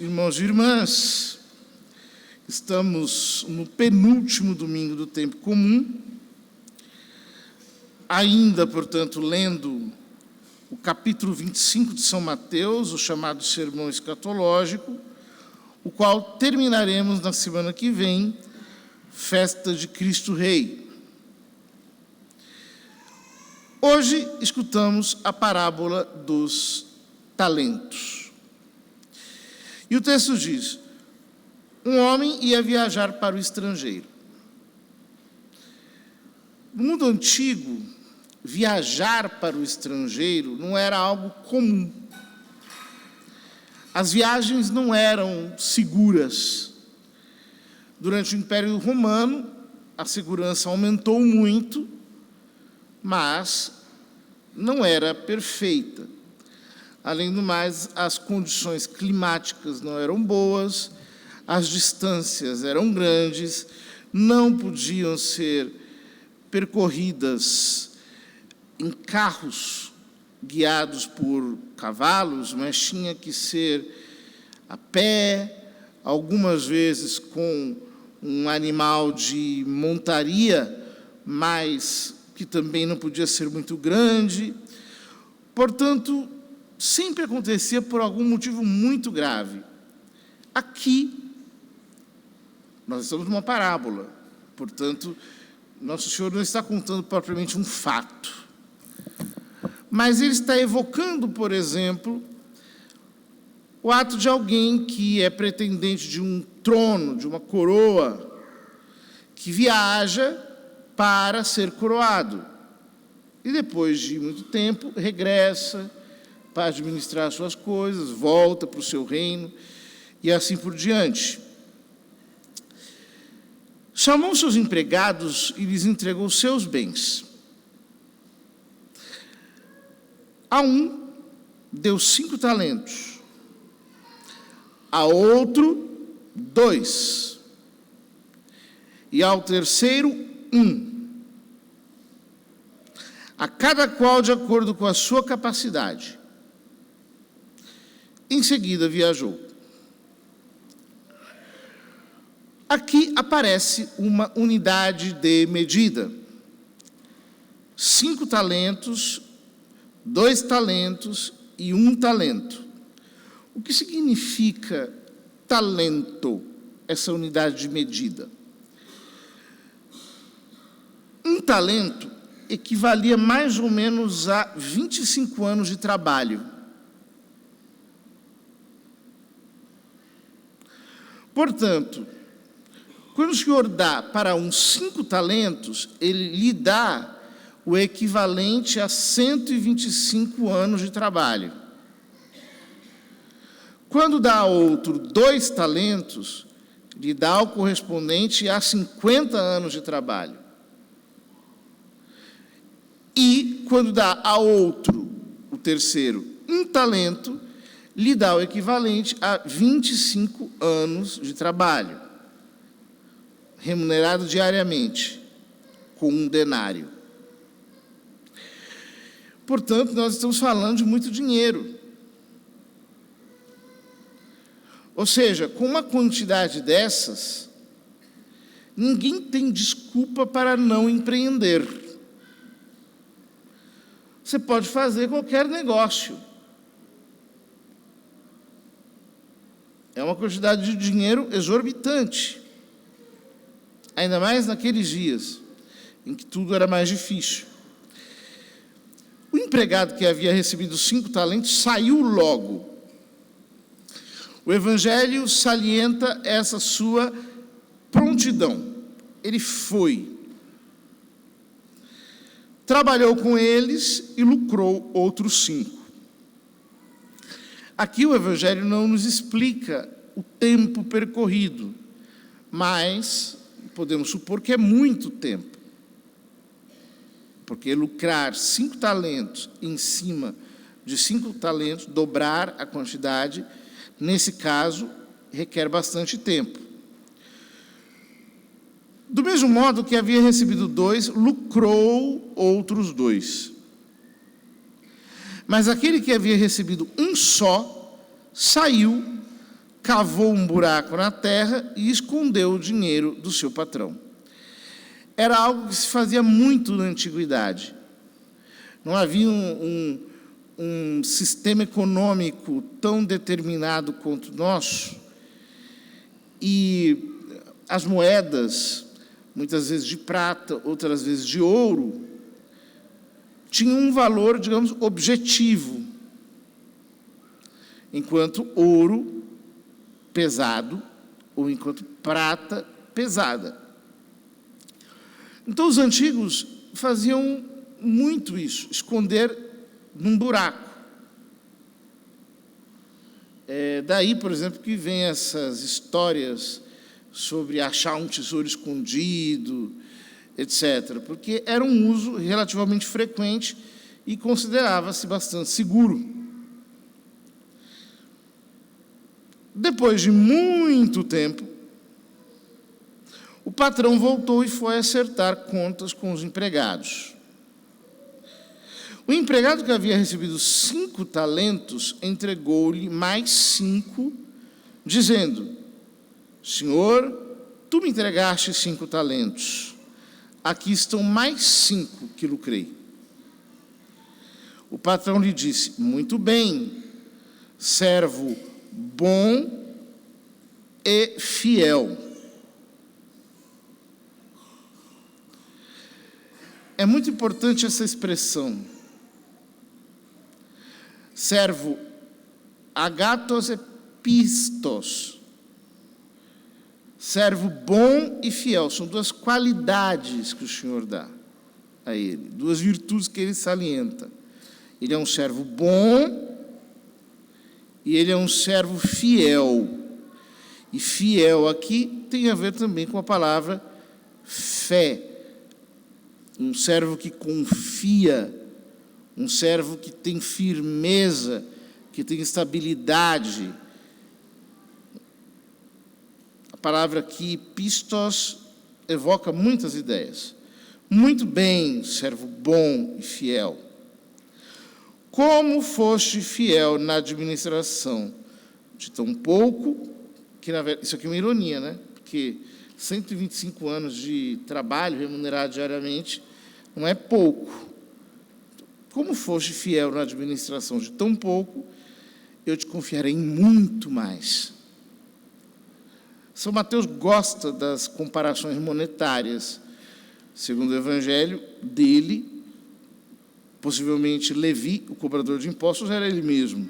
Irmãos e irmãs, estamos no penúltimo domingo do tempo comum, ainda, portanto, lendo o capítulo 25 de São Mateus, o chamado Sermão Escatológico, o qual terminaremos na semana que vem, Festa de Cristo Rei. Hoje escutamos a parábola dos talentos. E o texto diz: um homem ia viajar para o estrangeiro. No mundo antigo, viajar para o estrangeiro não era algo comum. As viagens não eram seguras. Durante o Império Romano, a segurança aumentou muito, mas não era perfeita. Além do mais, as condições climáticas não eram boas, as distâncias eram grandes, não podiam ser percorridas em carros guiados por cavalos, mas tinha que ser a pé, algumas vezes com um animal de montaria, mas que também não podia ser muito grande. Portanto, sempre acontecia por algum motivo muito grave. Aqui, nós estamos numa parábola, portanto, Nosso Senhor não está contando propriamente um fato, mas Ele está evocando, por exemplo, o ato de alguém que é pretendente de um trono, de uma coroa, que viaja para ser coroado, e depois de muito tempo regressa para administrar suas coisas, volta para o seu reino, e assim por diante. Chamou seus empregados e lhes entregou seus bens. A um deu 5 talentos, a outro 2, e ao terceiro 1. A cada qual de acordo com a sua capacidade. Em seguida viajou. Aqui aparece uma unidade de medida. 5 talentos, 2 talentos e 1 talento. O que significa talento, essa unidade de medida? Um talento equivalia mais ou menos a 25 anos de trabalho. Portanto, quando o Senhor dá para uns 5 talentos, Ele lhe dá o equivalente a 125 anos de trabalho. Quando dá a outro 2 talentos, lhe dá o correspondente a 50 anos de trabalho. E quando dá a outro, o terceiro, 1 talento, lhe dá o equivalente a 25 anos de trabalho, remunerado diariamente, com 1 denário. Portanto, nós estamos falando de muito dinheiro. Ou seja, com uma quantidade dessas, ninguém tem desculpa para não empreender. Você pode fazer qualquer negócio. É uma quantidade de dinheiro exorbitante. Ainda mais naqueles dias em que tudo era mais difícil. O empregado que havia recebido 5 talentos saiu logo. O Evangelho salienta essa sua prontidão. Ele foi. Trabalhou com eles e lucrou outros 5. Aqui o Evangelho não nos explica o tempo percorrido, mas podemos supor que é muito tempo. Porque lucrar 5 talentos em cima de 5 talentos, dobrar a quantidade, nesse caso, requer bastante tempo. Do mesmo modo que havia recebido 2, lucrou outros 2. Mas aquele que havia recebido 1 só, saiu cavou um buraco na terra e escondeu o dinheiro do seu patrão. Era algo que se fazia muito na antiguidade. Não havia um sistema econômico tão determinado quanto o nosso, e as moedas, muitas vezes de prata, outras vezes de ouro, tinham um valor, digamos, objetivo, enquanto ouro pesado, ou enquanto prata pesada. Então, os antigos faziam muito isso, esconder num buraco. Daí, por exemplo, que vem essas histórias sobre achar um tesouro escondido, etc., porque era um uso relativamente frequente e considerava-se bastante seguro. Depois de muito tempo, o patrão voltou e foi acertar contas com os empregados. O empregado que havia recebido 5 talentos entregou-lhe mais 5, dizendo: Senhor, tu me entregaste 5 talentos. Aqui estão mais 5 que lucrei. O patrão lhe disse: muito bem, servo bom e fiel. É muito importante essa expressão. Servo agathos e pistos. Servo bom e fiel. São 2 qualidades que o Senhor dá a ele, 2 virtudes que ele salienta. Ele é um servo bom e ele é um servo fiel. E fiel aqui tem a ver também com a palavra fé. Um servo que confia, um servo que tem firmeza, que tem estabilidade. A palavra aqui, pistos, evoca muitas ideias. Muito bem, servo bom e fiel. Como foste fiel na administração de tão pouco, que na verdade, isso aqui é uma ironia, né? Porque 125 anos de trabalho remunerado diariamente não é pouco. Como foste fiel na administração de tão pouco, eu te confiarei em muito mais. São Mateus gosta das comparações monetárias. Segundo o evangelho dele, possivelmente Levi, o cobrador de impostos, era ele mesmo.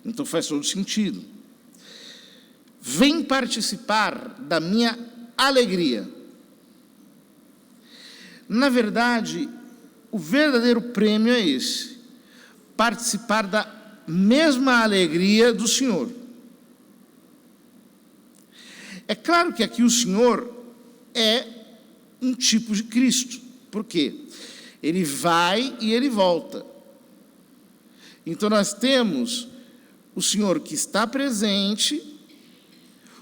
Então faz todo sentido. Vem participar da minha alegria. Na verdade, o verdadeiro prêmio é esse: participar da mesma alegria do Senhor. É claro que aqui o Senhor é um tipo de Cristo. Por quê? Ele vai e ele volta. Então nós temos o Senhor que está presente,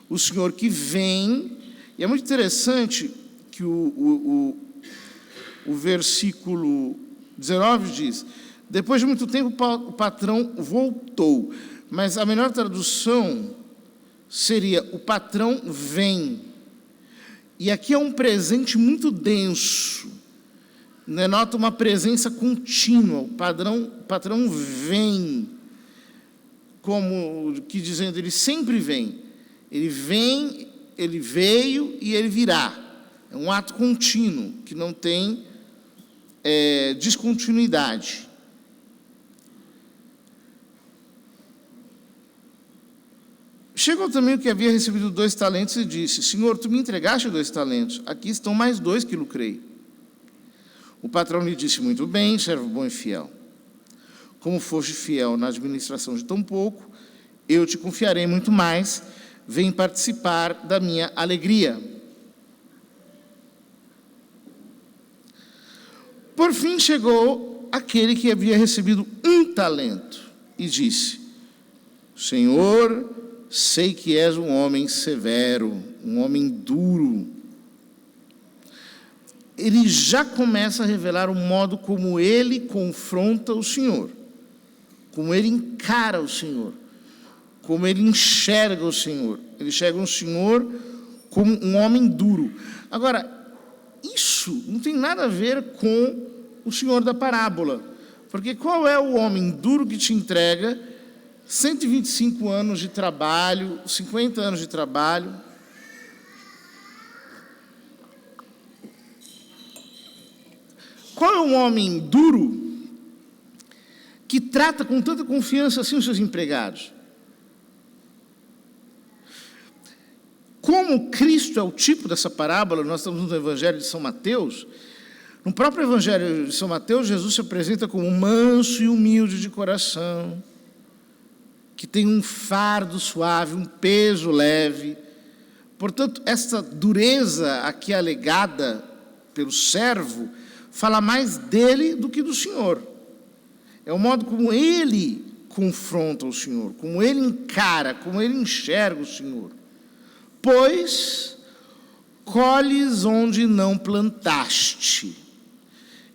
o Senhor que vem, e é muito interessante que o versículo 19 diz: depois de muito tempo o patrão voltou. Mas a melhor tradução seria: o patrão vem. E aqui é um presente muito denso, denota uma presença contínua. O patrão vem, como que dizendo, ele sempre vem. Ele vem, ele veio e ele virá. É um ato contínuo, que não tem descontinuidade. Chegou também o que havia recebido 2 talentos e disse: Senhor, tu me entregaste 2 talentos, aqui estão mais 2 que lucrei. O patrão lhe disse: muito bem, servo bom e fiel. Como foste fiel na administração de tão pouco, eu te confiarei muito mais. Vem participar da minha alegria. Por fim chegou aquele que havia recebido 1 talento e disse: Senhor, sei que és um homem severo, um homem duro. Ele já começa a revelar o modo como ele confronta o Senhor, como ele encara o Senhor, como ele enxerga o Senhor. Ele enxerga o Senhor como um homem duro. Agora, isso não tem nada a ver com o Senhor da parábola. Porque qual é o homem duro que te entrega 125 anos de trabalho, 50 anos de trabalho? Qual é o homem duro que trata com tanta confiança assim os seus empregados? Como Cristo é o tipo dessa parábola, nós estamos no Evangelho de São Mateus. No próprio Evangelho de São Mateus, Jesus se apresenta como manso e humilde de coração, que tem um fardo suave, um peso leve. Portanto, essa dureza aqui alegada pelo servo fala mais dele do que do Senhor. É o modo como ele confronta o Senhor, como ele encara, como ele enxerga o Senhor. Pois colhes onde não plantaste,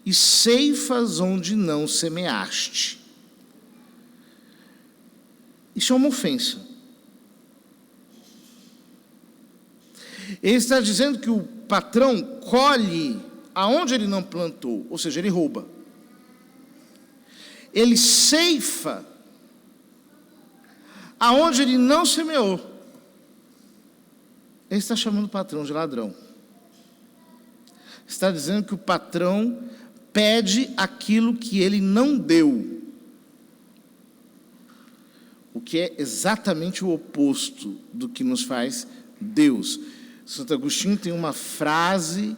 e ceifas onde não semeaste. Isso é uma ofensa. Ele está dizendo que o patrão colhe aonde ele não plantou, ou seja, ele rouba. Ele ceifa aonde ele não semeou. Ele está chamando o patrão de ladrão. Está dizendo que o patrão pede aquilo que ele não deu. O que é exatamente o oposto do que nos faz Deus. Santo Agostinho tem uma frase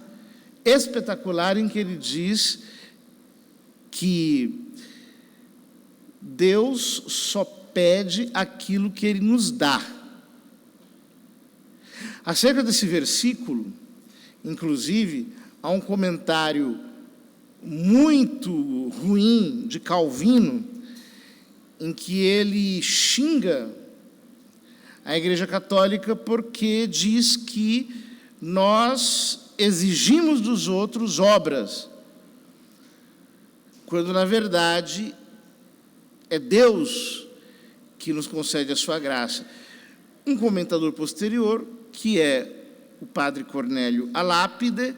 espetacular em que ele diz que Deus só pede aquilo que ele nos dá. Acerca desse versículo, inclusive, há um comentário muito ruim de Calvino, em que ele xinga a Igreja Católica porque diz que nós exigimos dos outros obras, quando na verdade é Deus que nos concede a sua graça. Um comentador posterior, que é o padre Cornélio Alápide,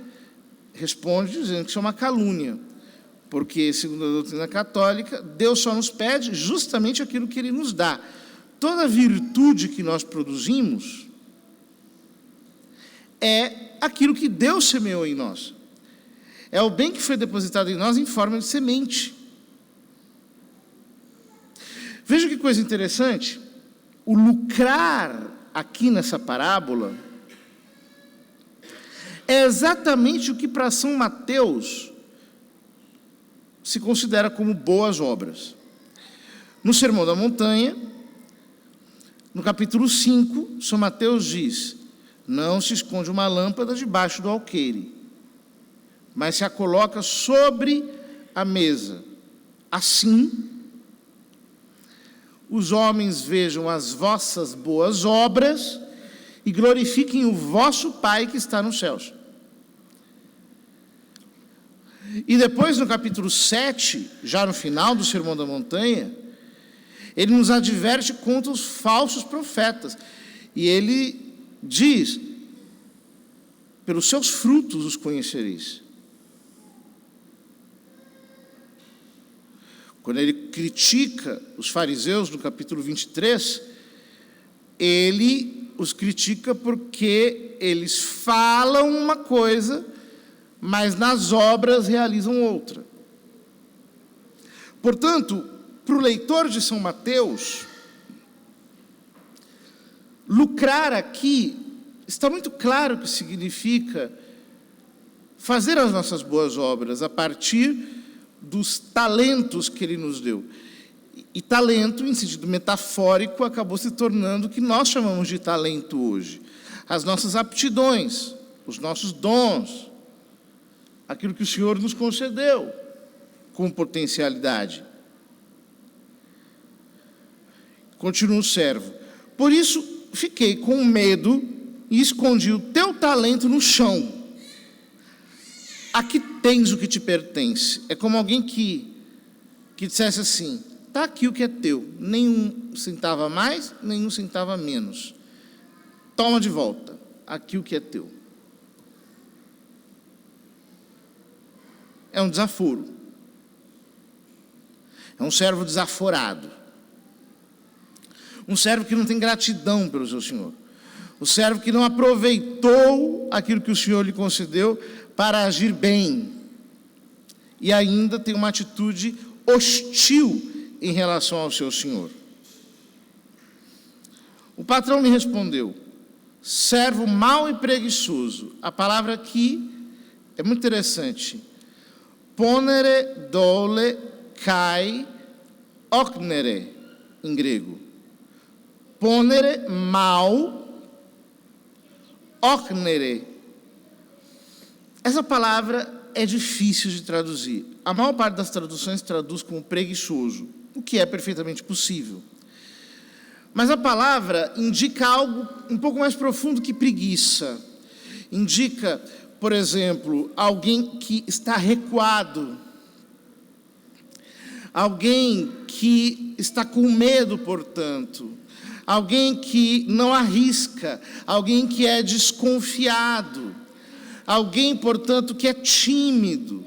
responde dizendo que isso é uma calúnia, porque, segundo a doutrina católica, Deus só nos pede justamente aquilo que Ele nos dá. Toda virtude que nós produzimos é aquilo que Deus semeou em nós. É o bem que foi depositado em nós em forma de semente. Veja que coisa interessante. O lucrar aqui nessa parábola é exatamente o que para São Mateus se considera como boas obras. No Sermão da Montanha, no capítulo 5, São Mateus diz: não se esconde uma lâmpada debaixo do alqueire, mas se a coloca sobre a mesa. Assim, os homens vejam as vossas boas obras e glorifiquem o vosso Pai que está nos céus. E depois, no capítulo 7, já no final do Sermão da Montanha, ele nos adverte contra os falsos profetas. E ele diz: pelos seus frutos os conhecereis. Quando ele critica os fariseus no capítulo 23, ele os critica porque eles falam uma coisa, mas nas obras realizam outra. Portanto, para o leitor de São Mateus, lucrar aqui está muito claro que significa fazer as nossas boas obras a partir dos talentos que ele nos deu. E talento, em sentido metafórico, acabou se tornando o que nós chamamos de talento hoje. As nossas aptidões, os nossos dons, aquilo que o Senhor nos concedeu com potencialidade. Continua o servo: por isso fiquei com medo e escondi o teu talento no chão. Aqui tens o que te pertence. É como alguém que dissesse assim: Está aqui o que é teu, nenhum centavo a mais, nenhum centavo a menos. Toma de volta, aqui o que é teu. É um desaforo. É um servo desaforado. Um servo que não tem gratidão pelo seu Senhor. O servo que não aproveitou aquilo que o Senhor lhe concedeu para agir bem. E ainda tem uma atitude hostil em relação ao seu Senhor. O patrão lhe respondeu: servo mau e preguiçoso. A palavra aqui é muito interessante. Ponere dole kai oknere, em grego. Ponere, mal, oknere. Essa palavra é difícil de traduzir. A maior parte das traduções traduz como preguiçoso, o que é perfeitamente possível. Mas a palavra indica algo um pouco mais profundo que preguiça. Indica, por exemplo, alguém que está recuado. Alguém que está com medo, portanto. Alguém que não arrisca. Alguém que é desconfiado. Alguém, portanto, que é tímido.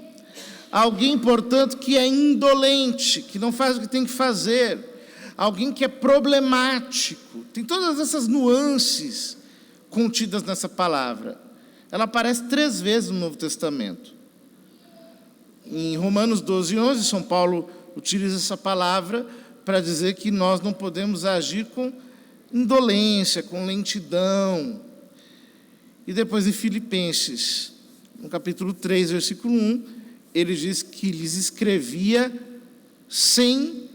Alguém, portanto, que é indolente, que não faz o que tem que fazer. Alguém que é problemático. Tem todas essas nuances contidas nessa palavra. Ela aparece 3 vezes no Novo Testamento. Em Romanos 12:11, São Paulo utiliza essa palavra para dizer que nós não podemos agir com indolência, com lentidão. E depois em Filipenses, no capítulo 3, versículo 1, ele diz que lhes escrevia sem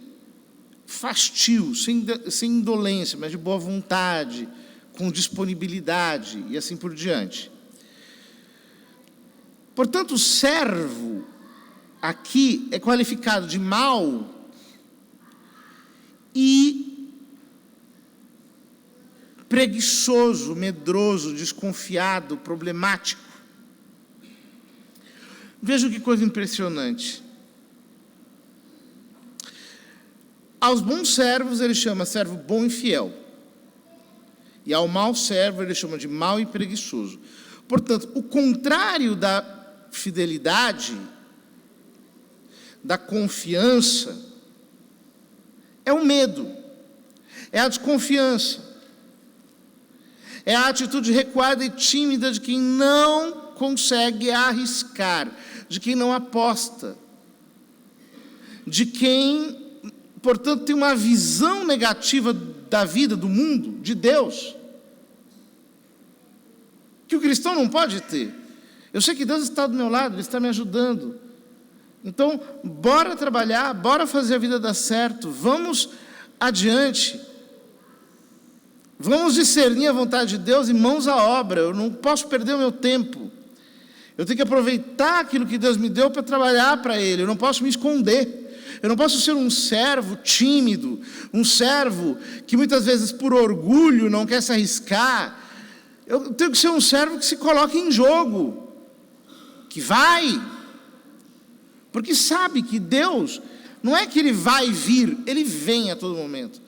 fastio, sem indolência, mas de boa vontade, com disponibilidade e assim por diante. Portanto, o servo aqui é qualificado de mau e preguiçoso, medroso, desconfiado, problemático. Veja que coisa impressionante. Aos bons servos ele chama servo bom e fiel. E ao mau servo ele chama de mau e preguiçoso. Portanto, o contrário da fidelidade, da confiança, é o medo, é a desconfiança, é a atitude recuada e tímida de quem não consegue arriscar, de quem não aposta, de quem, portanto, tem uma visão negativa da vida, do mundo, de Deus, que o cristão não pode ter. Eu sei que Deus está do meu lado, Ele está me ajudando. Então, bora trabalhar, bora fazer a vida dar certo, vamos adiante. Vamos discernir a vontade de Deus e mãos à obra. Eu não posso perder o meu tempo. Eu tenho que aproveitar aquilo que Deus me deu para trabalhar para Ele. Eu não posso me esconder. Eu não posso ser um servo tímido, um servo que muitas vezes por orgulho não quer se arriscar. Eu tenho que ser um servo que se coloca em jogo, que vai, porque sabe que Deus, não é que Ele vai vir, Ele vem a todo momento.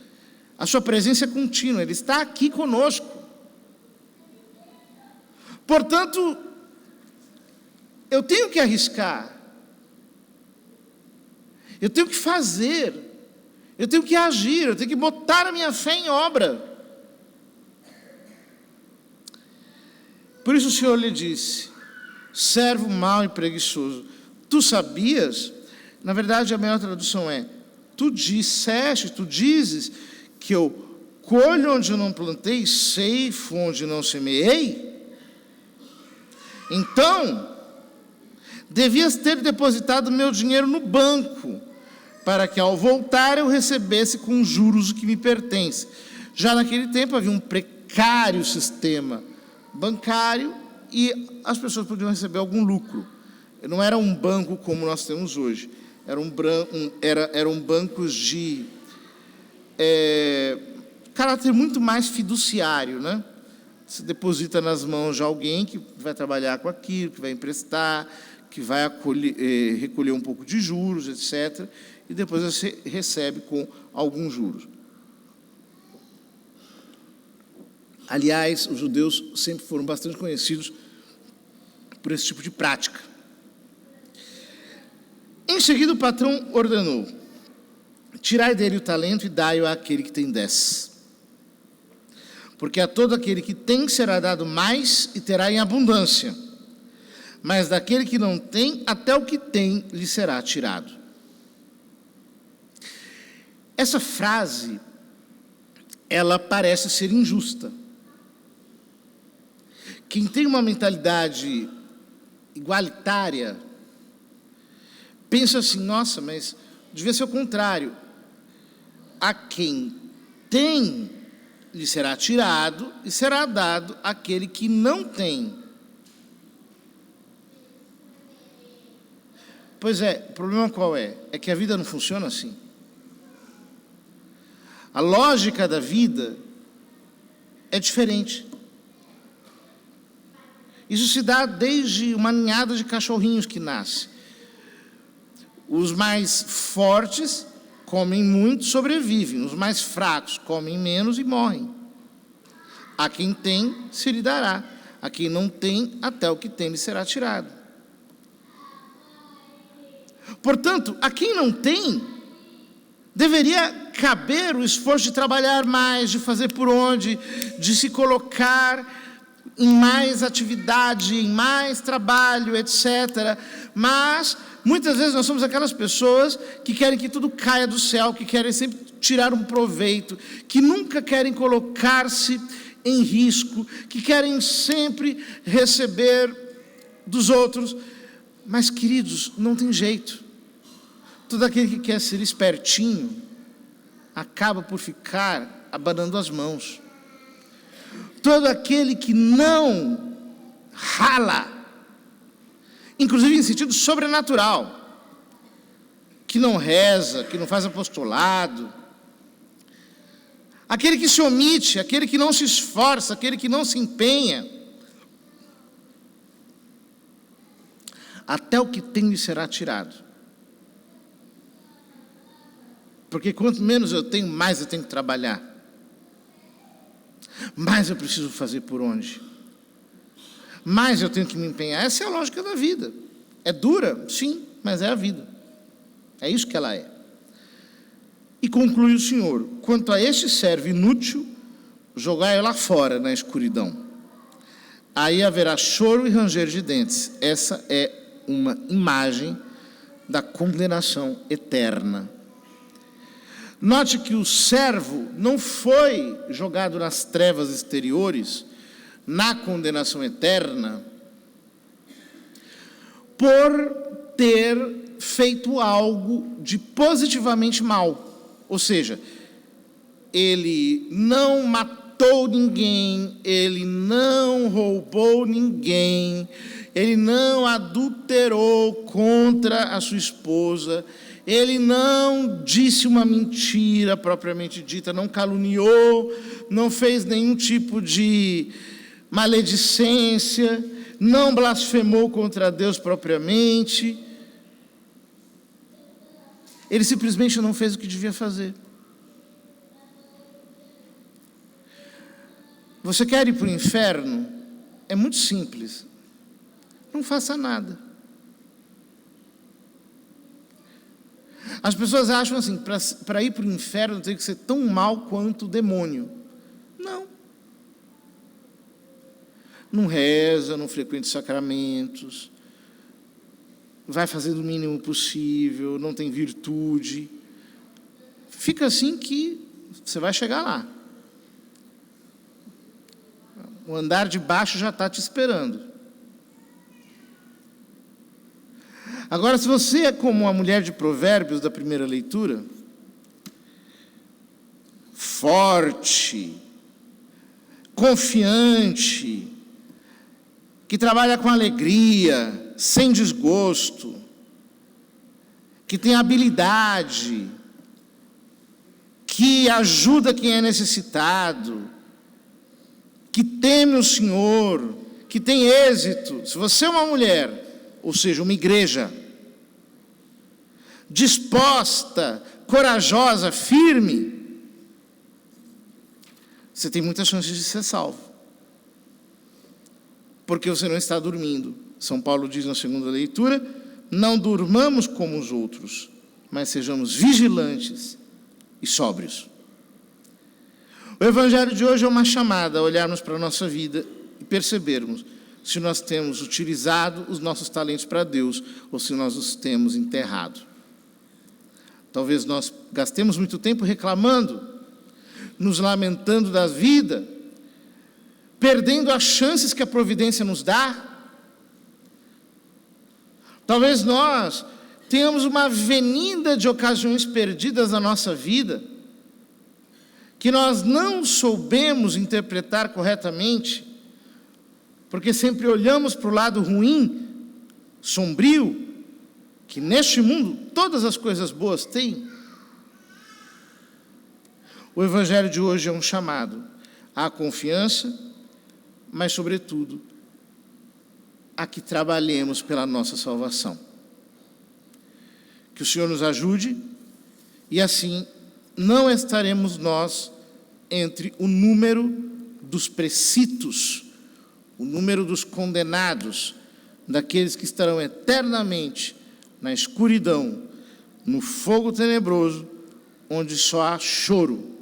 A sua presença é contínua, Ele está aqui conosco. Portanto, eu tenho que arriscar, eu tenho que fazer, eu tenho que agir, eu tenho que botar a minha fé em obra. Por isso o Senhor lhe disse: servo mau e preguiçoso, tu sabias? Na verdade a melhor tradução é: tu dizes que eu colho onde eu não plantei, ceifo onde não semeei? Então, devias ter depositado meu dinheiro no banco, para que ao voltar eu recebesse com juros o que me pertence. Já naquele tempo havia um precário sistema bancário e as pessoas podiam receber algum lucro. Não era um banco como nós temos hoje. Eram bancos de caráter muito mais fiduciário, né? Se deposita nas mãos de alguém que vai trabalhar com aquilo, que vai emprestar, que vai recolher um pouco de juros, etc. e depois você recebe com alguns juros. Aliás, os judeus sempre foram bastante conhecidos por esse tipo de prática. Em seguida, o patrão ordenou: tirai dele o talento e dai-o àquele que tem 10. Porque a todo aquele que tem será dado mais e terá em abundância. Mas daquele que não tem, até o que tem lhe será tirado. Essa frase, ela parece ser injusta. Quem tem uma mentalidade igualitária, pensa assim: nossa, mas devia ser o contrário. A quem tem, lhe será tirado e será dado àquele que não tem. Pois é, o problema qual é? É que a vida não funciona assim. A lógica da vida é diferente. Isso se dá desde uma ninhada de cachorrinhos que nasce. Os mais fortes comem muito, sobrevivem. Os mais fracos comem menos e morrem. A quem tem, se lhe dará. A quem não tem, até o que tem lhe será tirado. Portanto, a quem não tem, deveria caber o esforço de trabalhar mais, de fazer por onde, de se colocar em mais atividade, em mais trabalho, etc. Mas muitas vezes nós somos aquelas pessoas que querem que tudo caia do céu, que querem sempre tirar um proveito, que nunca querem colocar-se em risco, que querem sempre receber dos outros. Mas, queridos, não tem jeito. Todo aquele que quer ser espertinho acaba por ficar abanando as mãos. Todo aquele que não rala, inclusive em sentido sobrenatural, que não reza, que não faz apostolado, aquele que se omite, aquele que não se esforça, aquele que não se empenha, até o que tem lhe será tirado. Porque quanto menos eu tenho, mais eu tenho que trabalhar. Mais eu preciso fazer por onde. Mais eu tenho que me empenhar. Essa é a lógica da vida. É dura? Sim, mas é a vida. É isso que ela é. E conclui o Senhor: quanto a este servo inútil, jogai-o lá fora na escuridão. Aí haverá choro e ranger de dentes. Essa é uma imagem da condenação eterna. Note que o servo não foi jogado nas trevas exteriores, na condenação eterna, por ter feito algo de positivamente mal. Ou seja, ele não matou ninguém, ele não roubou ninguém, ele não adulterou contra a sua esposa, ele não disse uma mentira propriamente dita, não caluniou, não fez nenhum tipo de maledicência, não blasfemou contra Deus propriamente. Ele simplesmente não fez o que devia fazer. Você quer ir para o inferno? É muito simples. Não faça nada. As pessoas acham assim, para ir para o inferno tem que ser tão mal quanto o demônio. Não. Não reza, não frequenta sacramentos, vai fazendo o mínimo possível, não tem virtude. Fica assim que você vai chegar lá. O andar de baixo já está te esperando. Agora, se você é como a mulher de Provérbios da primeira leitura, forte, confiante, que trabalha com alegria, sem desgosto, que tem habilidade, que ajuda quem é necessitado, que teme o Senhor, que tem êxito. Se você é uma mulher, ou seja, uma igreja, disposta, corajosa, firme, você tem muitas chances de ser salvo. Porque você não está dormindo. São Paulo diz na segunda leitura, não durmamos como os outros, mas sejamos vigilantes e sóbrios. O Evangelho de hoje é uma chamada a olharmos para a nossa vida e percebermos se nós temos utilizado os nossos talentos para Deus ou se nós os temos enterrado. Talvez nós gastemos muito tempo reclamando, nos lamentando da vida, perdendo as chances que a providência nos dá. Talvez nós tenhamos uma avenida de ocasiões perdidas na nossa vida, que nós não soubemos interpretar corretamente, porque sempre olhamos para o lado ruim, sombrio, que neste mundo todas as coisas boas têm. O Evangelho de hoje é um chamado à confiança, mas, sobretudo, a que trabalhemos pela nossa salvação. Que o Senhor nos ajude, e assim não estaremos nós entre o número dos precitos, o número dos condenados, daqueles que estarão eternamente na escuridão, no fogo tenebroso, onde só há choro,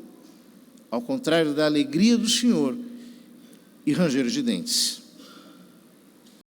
ao contrário da alegria do Senhor e ranger de dentes.